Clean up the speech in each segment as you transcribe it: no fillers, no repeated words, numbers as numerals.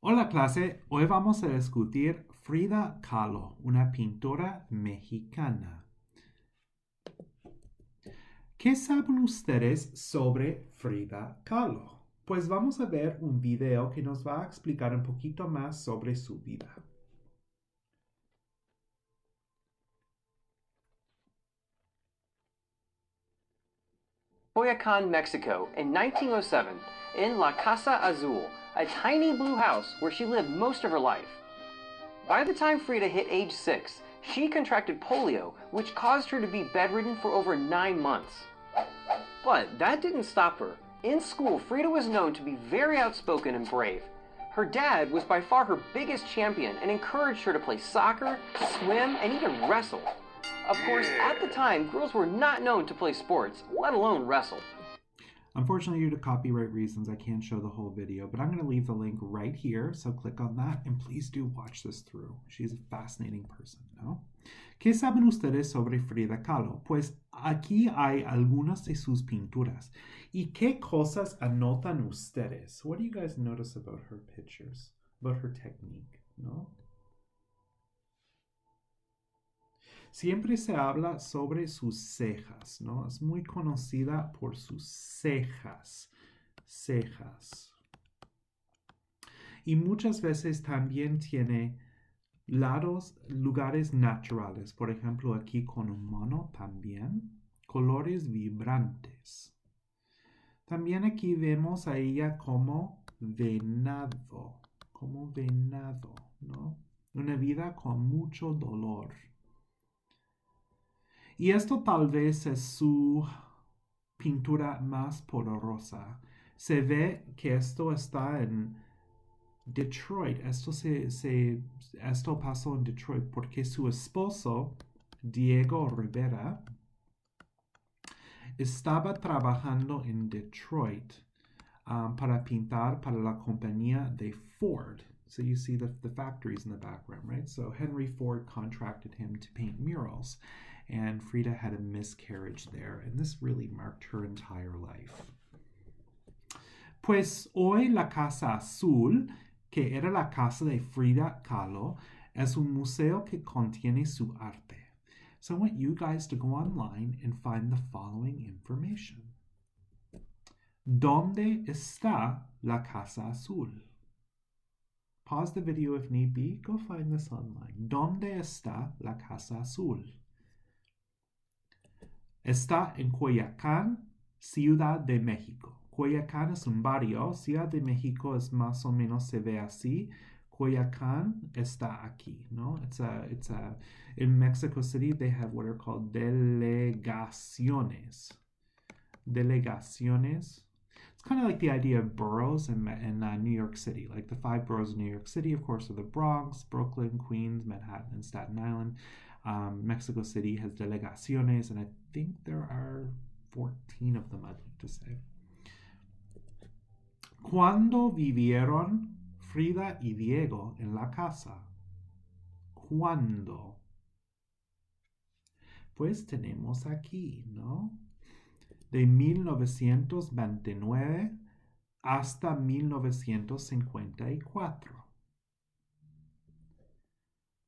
Hola clase, hoy vamos a discutir Frida Kahlo, una pintora mexicana. ¿Qué saben ustedes sobre Frida Kahlo? Pues vamos a ver un video que nos va a explicar un poquito más sobre su vida. Coyoacán, Mexico, in 1907, in La Casa Azul, a tiny blue house where she lived most of her life. By the time Frida hit age 6, she contracted polio, which caused her to be bedridden for over 9 months. But that didn't stop her. In school, Frida was known to be very outspoken and brave. Her dad was by far her biggest champion and encouraged her to play soccer, swim, and even wrestle. Of course, at the time, girls were not known to play sports, let alone wrestle. Unfortunately, due to copyright reasons, I can't show the whole video, but I'm going to leave the link right here, so click on that, and please do watch this through. She's a fascinating person, ¿no? ¿Qué saben ustedes sobre Frida Kahlo? Pues aquí hay algunas de sus pinturas. ¿Y qué cosas anotan ustedes? What do you guys notice about her pictures? About her technique, ¿no? Siempre se habla sobre sus cejas, ¿no? Es muy conocida por sus cejas. Cejas. Y muchas veces también tiene lugares naturales. Por ejemplo, aquí con un mono también. Colores vibrantes. También aquí vemos a ella como venado. Como venado, ¿no? Una vida con mucho dolor. Y esto tal vez es su pintura más poderosa. Se ve que esto está en Detroit. Esto pasó en Detroit porque su esposo, Diego Rivera, estaba trabajando en Detroit para pintar para la compañía de Ford. So you see the factories in the background, right? So Henry Ford contracted him to paint murals. And Frida had a miscarriage there, and this really marked her entire life. Pues hoy la Casa Azul, que era la casa de Frida Kahlo, es un museo que contiene su arte. So I want you guys to go online and find the following information. ¿Dónde está la Casa Azul? Pause the video if need be. Go find this online. ¿Dónde está la Casa Azul? Está en Coyoacán, Ciudad de México. Coyoacán es un barrio. Ciudad de México es más o menos se ve así. Coyoacán está aquí, ¿no? In Mexico City, they have what are called delegaciones. Delegaciones. It's kind of like the idea of boroughs in New York City. Like the 5 boroughs of New York City, of course, are the Bronx, Brooklyn, Queens, Manhattan, and Staten Island. Mexico City has delegaciones, and I think there are 14 of them, I'd like to say. ¿Cuándo vivieron Frida y Diego en la casa? ¿Cuándo? Pues tenemos aquí, ¿no? De 1929 hasta 1954.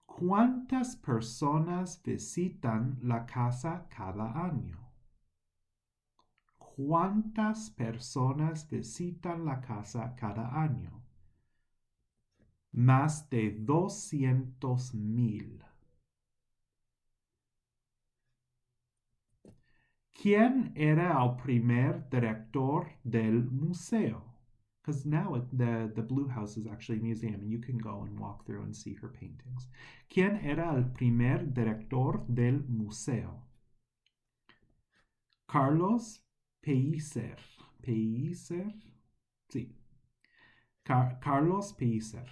¿Cuántas personas visitan la casa cada año? ¿Cuántas personas visitan la casa cada año? Más de 200,000. ¿Quién era el primer director del museo? Because now the Blue House is actually a museum, and you can go and walk through and see her paintings. ¿Quién era el primer director del museo? Carlos Pellicer. ¿Pellicer? Sí. Carlos Pellicer.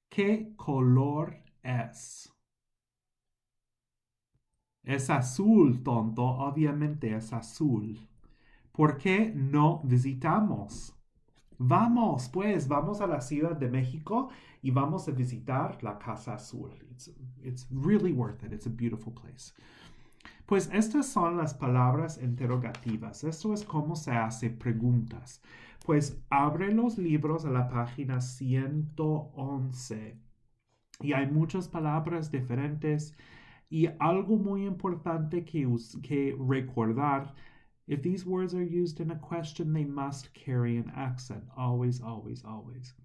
¿Qué color es? Es azul, tonto. Obviamente es azul. ¿Por qué no visitamos? Vamos, pues, vamos a la Ciudad de México y vamos a visitar la Casa Azul. It's really worth it. It's a beautiful place. Pues estas son las palabras interrogativas. Esto es cómo se hace preguntas. Pues abre los libros a la página 111 y hay muchas palabras diferentes y algo muy importante que recordar. If these words are used in a question, they must carry an accent. Always, always, always.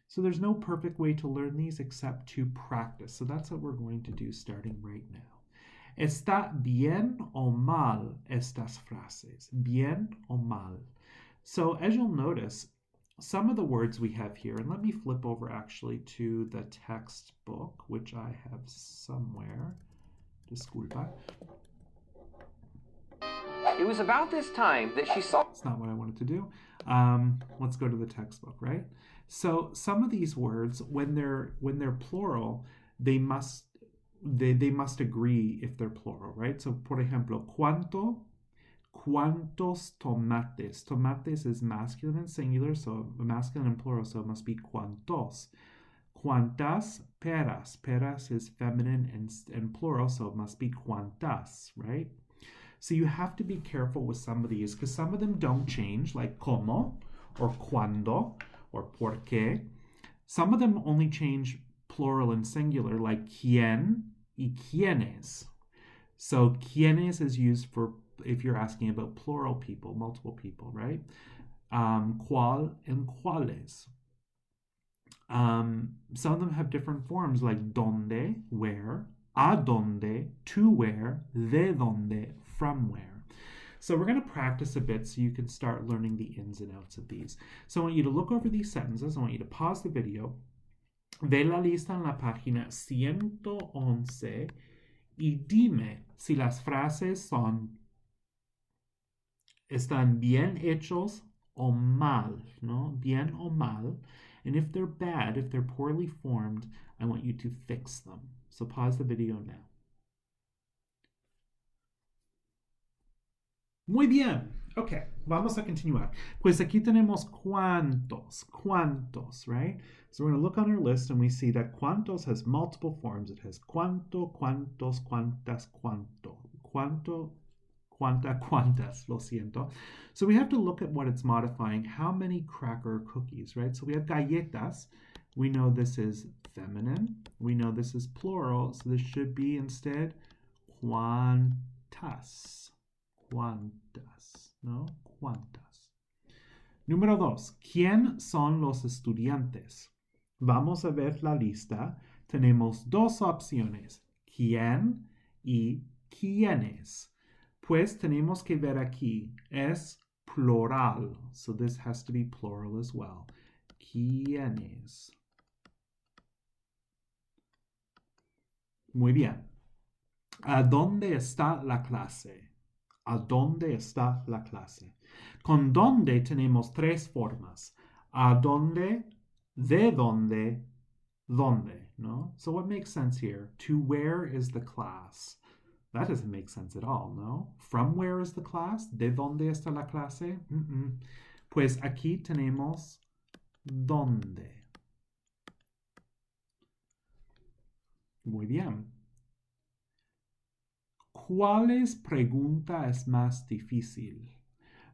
So there's no perfect way to learn these except to practice. So that's what we're going to do starting right now. ¿Está bien o mal estas frases? Bien o mal? So as you'll notice, some of the words we have here, and let me flip over actually to the textbook, which I have somewhere. Disculpa. It was about this time that she saw... That's not what I wanted to do. Let's go to the textbook, right? So some of these words, when they're plural, they must agree if they're plural, right? So, por ejemplo, cuántos tomates. Tomates is masculine and singular, so masculine and plural, so it must be cuántos. Cuántas peras. Peras is feminine and plural, so it must be cuántas, right? So you have to be careful with some of these because some of them don't change, like como or cuando or por qué. Some of them only change plural and singular, like quién y quiénes. So quiénes is used for if you're asking about plural people, multiple people, right? Cuál and cuáles. Some of them have different forms, like donde, where, a donde, to where, de donde, from where. So we're going to practice a bit so you can start learning the ins and outs of these. So I want you to look over these sentences. I want you to pause the video. Ve la lista en la página 111 y dime si las frases están bien hechos o mal, ¿no? Bien o mal. And if they're bad, if they're poorly formed, I want you to fix them. So pause the video now. Muy bien. Okay, vamos a continuar. Pues aquí tenemos cuántos, right? So we're going to look on our list and we see that cuántos has multiple forms. It has cuánto, cuántos, cuántas, cuánto. Cuánto, cuánta, cuántas, lo siento. So we have to look at what it's modifying. How many cracker cookies, right? So we have galletas. We know this is feminine. We know this is plural. So this should be instead cuántas. Cuántas, ¿no? Cuántas. Número 2. ¿Quién son los estudiantes? Vamos a ver la lista. Tenemos dos opciones. ¿Quién y quiénes? Pues tenemos que ver aquí. Es plural. So this has to be plural as well. ¿Quiénes? Muy bien. ¿A dónde está la clase? ¿A dónde está la clase? Con dónde tenemos tres formas. ¿A dónde? ¿De dónde? ¿Dónde? No? So what makes sense here? To where is the class? That doesn't make sense at all, no? From where is the class? ¿De dónde está la clase? Pues aquí tenemos dónde. Muy bien. ¿Cuáles pregunta es más difícil?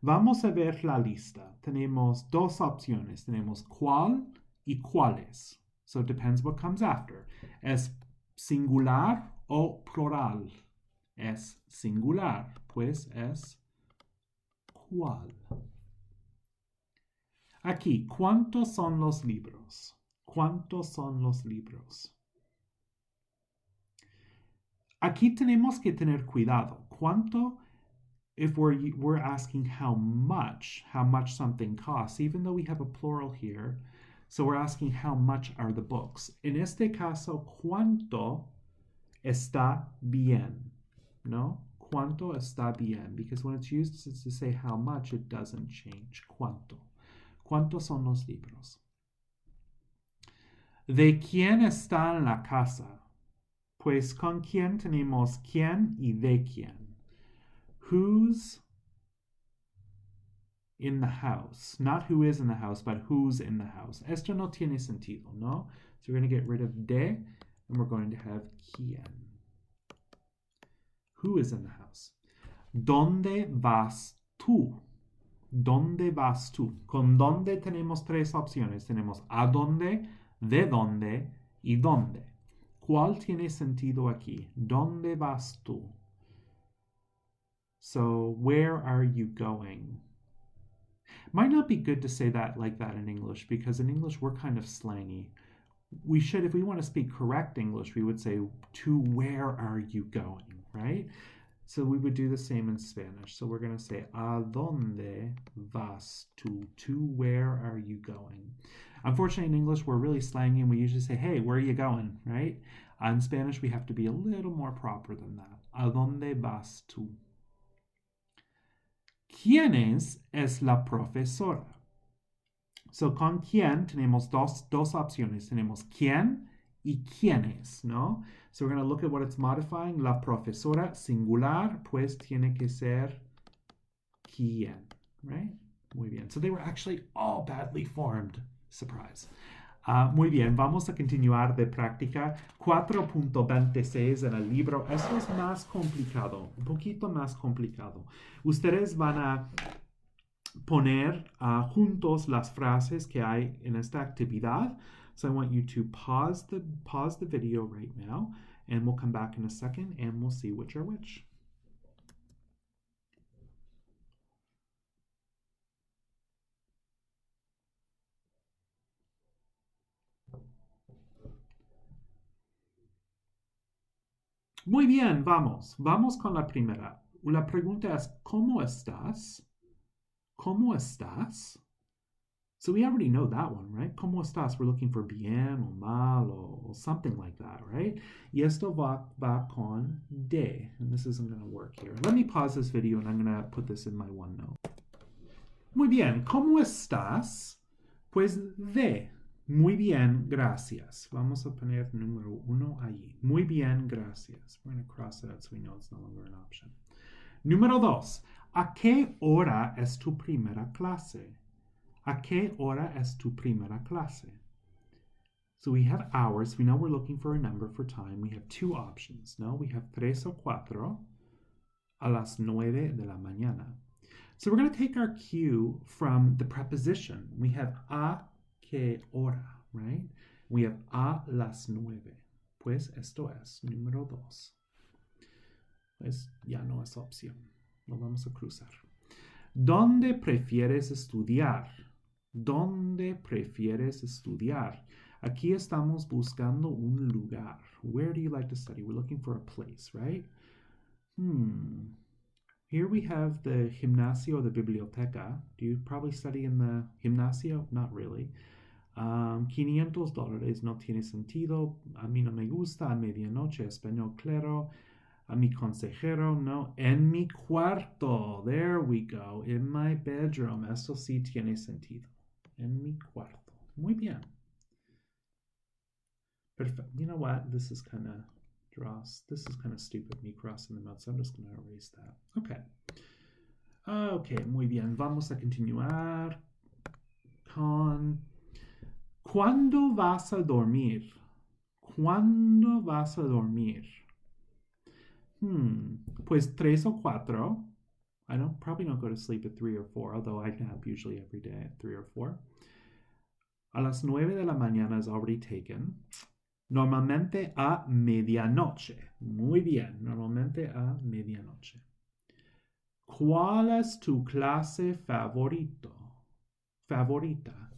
Vamos a ver la lista. Tenemos dos opciones. Tenemos cuál y cuáles. So it depends what comes after. ¿Es singular o plural? Es singular, pues es cuál. Aquí, ¿cuántos son los libros? ¿Cuántos son los libros? Aquí tenemos que tener cuidado. ¿Cuánto? If we're asking how much something costs, even though we have a plural here, so we're asking how much are the books. En este caso, ¿cuánto está bien? No? ¿Cuánto está bien? Because when it's used to say how much, it doesn't change. ¿Cuánto? ¿Cuántos son los libros? ¿De quién está en la casa? Pues con quién tenemos quién y de quién. Who's in the house? Not who is in the house, but who's in the house. Esto no tiene sentido, ¿no? So we're going to get rid of de, and we're going to have quién. Who is in the house? ¿Dónde vas tú? ¿Dónde vas tú? Con dónde tenemos tres opciones. Tenemos a dónde, de dónde y dónde. ¿Cuál tiene sentido aquí? ¿Dónde vas tú? So, where are you going? Might not be good to say that like that in English, because in English we're kind of slangy. We should, if we want to speak correct English, we would say, to where are you going, right? So we would do the same in Spanish. So we're going to say, ¿a dónde vas tú? To where are you going? Unfortunately, in English, we're really slangy and we usually say, hey, where are you going, right? In Spanish, we have to be a little more proper than that. ¿A dónde vas tú? ¿Quién es la profesora? So, con quién tenemos dos opciones. Tenemos quién y quiénes, ¿no? So, we're going to look at what it's modifying. La profesora singular, pues tiene que ser quién, right? Muy bien. So, they were actually all badly formed. Surprise. Muy bien, vamos a continuar de práctica 4.26 en el libro. Esto es más complicado, un poquito más complicado. Ustedes van a poner juntos las frases que hay en esta actividad. So I want you to pause the video right now, and we'll come back in a second and we'll see which are which. Muy bien, vamos con la primera. La pregunta es, ¿cómo estás? ¿Cómo estás? So we already know that one, right? ¿Cómo estás? We're looking for bien o mal or something like that, right? Y esto va con de. And this isn't going to work here. Let me pause this video and I'm going to put this in my OneNote. Muy bien. ¿Cómo estás? Pues de. Muy bien, gracias. Vamos a poner número 1 allí. Muy bien, gracias. We're going to cross it out so we know it's no longer an option. Número 2. ¿A qué hora es tu primera clase? ¿A qué hora es tu primera clase? So we have hours. We know we're looking for a number for time. We have two options, no? We have 3 o 4 a las 9 de la mañana. So we're going to take our cue from the preposition. We have a qué hora, right? We have a las 9. Pues esto es número 2. Pues ya no es opción. Lo vamos a cruzar. ¿Dónde prefieres estudiar? ¿Dónde prefieres estudiar? Aquí estamos buscando un lugar. Where do you like to study? We're looking for a place, right? Here we have the gimnasio, the biblioteca. Do you probably study in the gimnasio? Not really. $500 no tiene sentido. A mí no me gusta. A medianoche, español claro. A mi consejero, no. En mi cuarto. There we go. In my bedroom. Eso sí tiene sentido. En mi cuarto. Muy bien. Perfect. You know what? This is kind of stupid, me crossing them out, so I'm just going to erase that. Okay. Okay, muy bien. Vamos a continuar con ¿cuándo vas a dormir? ¿Cuándo vas a dormir? Pues 3 o 4. I don't probably don't go to sleep at 3 or 4, although I nap usually every day at 3 or 4. A las 9 de la mañana is already taken. Normalmente a medianoche. Muy bien, normalmente a medianoche. ¿Cuál es tu clase favorita?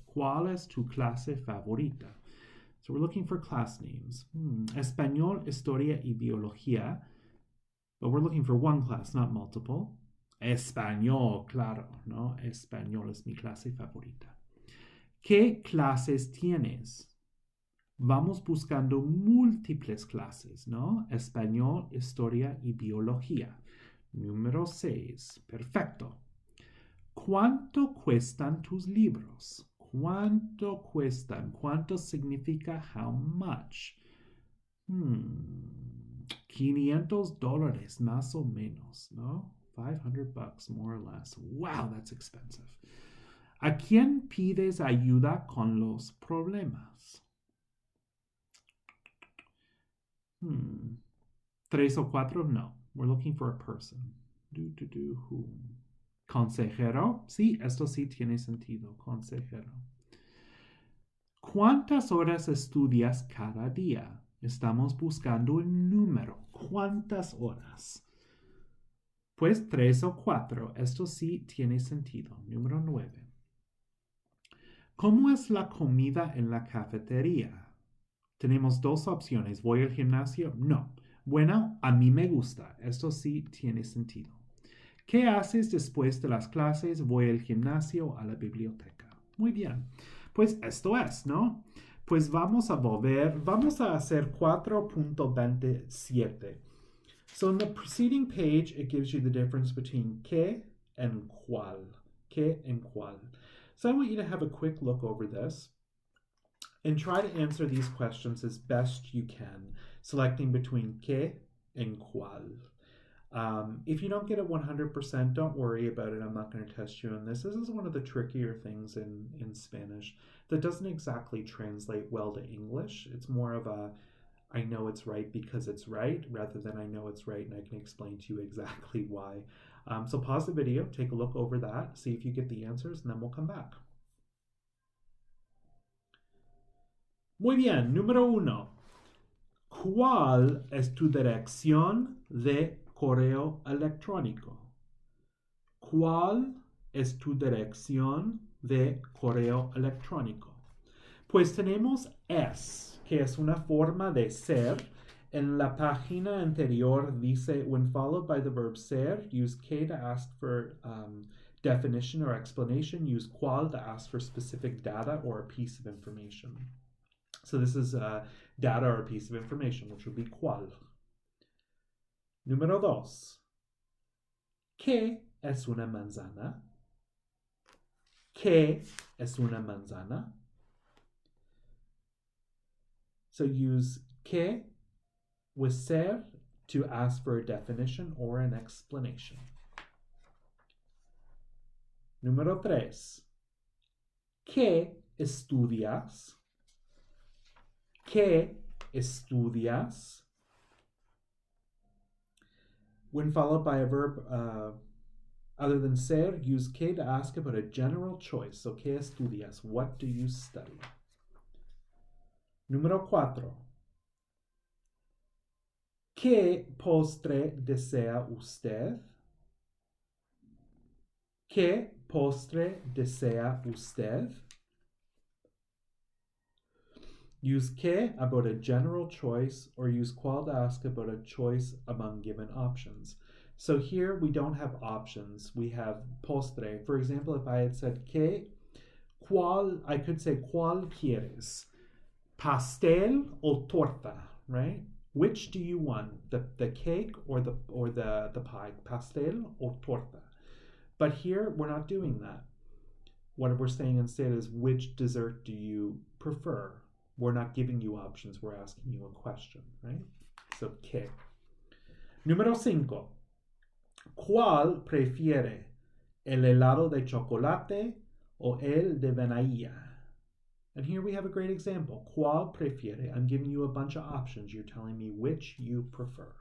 ¿Cuál es tu clase favorita? So we're looking for class names. Español, historia y biología. But we're looking for one class, not multiple. Español, claro, ¿no? Español es mi clase favorita. ¿Qué clases tienes? Vamos buscando múltiples clases, ¿no? Español, historia y biología. Número 6. Perfecto. ¿Cuánto cuestan tus libros? ¿Cuánto cuestan? ¿Cuánto significa how much? $500 más o menos, ¿no? $500 more or less. Wow, that's expensive. ¿A quién pides ayuda con los problemas? 3 o 4, no. We're looking for a person. Whom? Consejero. Sí, esto sí tiene sentido. Consejero. ¿Cuántas horas estudias cada día? Estamos buscando un número. ¿Cuántas horas? Pues 3 o 4. Esto sí tiene sentido. Número 9. ¿Cómo es la comida en la cafetería? Tenemos dos opciones. ¿Voy al gimnasio? No. Bueno, a mí me gusta. Esto sí tiene sentido. ¿Qué haces después de las clases? Voy al gimnasio, a la biblioteca. Muy bien. Pues esto es, ¿no? Pues vamos a hacer 4.27. So in the preceding page, it gives you the difference between que and cuál. Que and cuál. So I want you to have a quick look over this and try to answer these questions as best you can, selecting between que and cuál. If you don't get it 100%, don't worry about it. I'm not going to test you on this. This is one of the trickier things in Spanish that doesn't exactly translate well to English. It's more of a, I know it's right because it's right, rather than I know it's right and I can explain to you exactly why. So pause the video, take a look over that, see if you get the answers, and then we'll come back. Muy bien, número 1. ¿Cuál es tu dirección de correo electrónico? ¿Cuál es tu dirección de correo electrónico? Pues tenemos es, que es una forma de ser. En la página anterior dice, when followed by the verb ser, use que to ask for definition or explanation. Use cuál to ask for specific data or a piece of information. So this is data or a piece of information, which would be cuál. Número 2. ¿Qué es una manzana? ¿Qué es una manzana? So use que with ser to ask for a definition or an explanation. Número 3. ¿Qué estudias? ¿Qué estudias? When followed by a verb other than ser, use que to ask about a general choice. So, ¿qué estudias? What do you study? Número 4. ¿Qué postre desea usted? ¿Qué postre desea usted? Use que about a general choice or use cuál to ask about a choice among given options. So here we don't have options. We have postre. For example, if I had said que, cuál, I could say cuál quieres? Pastel o torta, right? Which do you want? The cake or the pie? Pastel or torta? But here we're not doing that. What we're saying instead is which dessert do you prefer? We're not giving you options, we're asking you a question, right? So, ¿qué? Número 5. ¿Cuál prefiere? ¿El helado de chocolate o el de vainilla? And here we have a great example. ¿Cuál prefiere? I'm giving you a bunch of options. You're telling me which you prefer.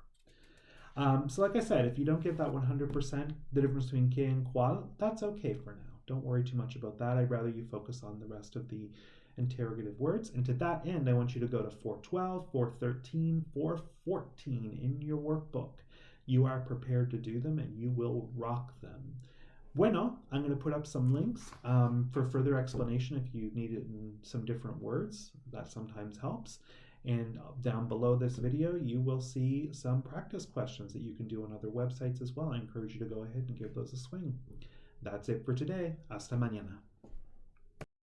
So like I said, if you don't get that 100%, the difference between que and cuál, that's okay for now. Don't worry too much about that. I'd rather you focus on the rest of the interrogative words. And to that end, I want you to go to 412, 413, 414 in your workbook. You are prepared to do them and you will rock them. Bueno, I'm going to put up some links for further explanation if you need it in some different words. That sometimes helps. And down below this video, you will see some practice questions that you can do on other websites as well. I encourage you to go ahead and give those a swing. That's it for today. Hasta mañana.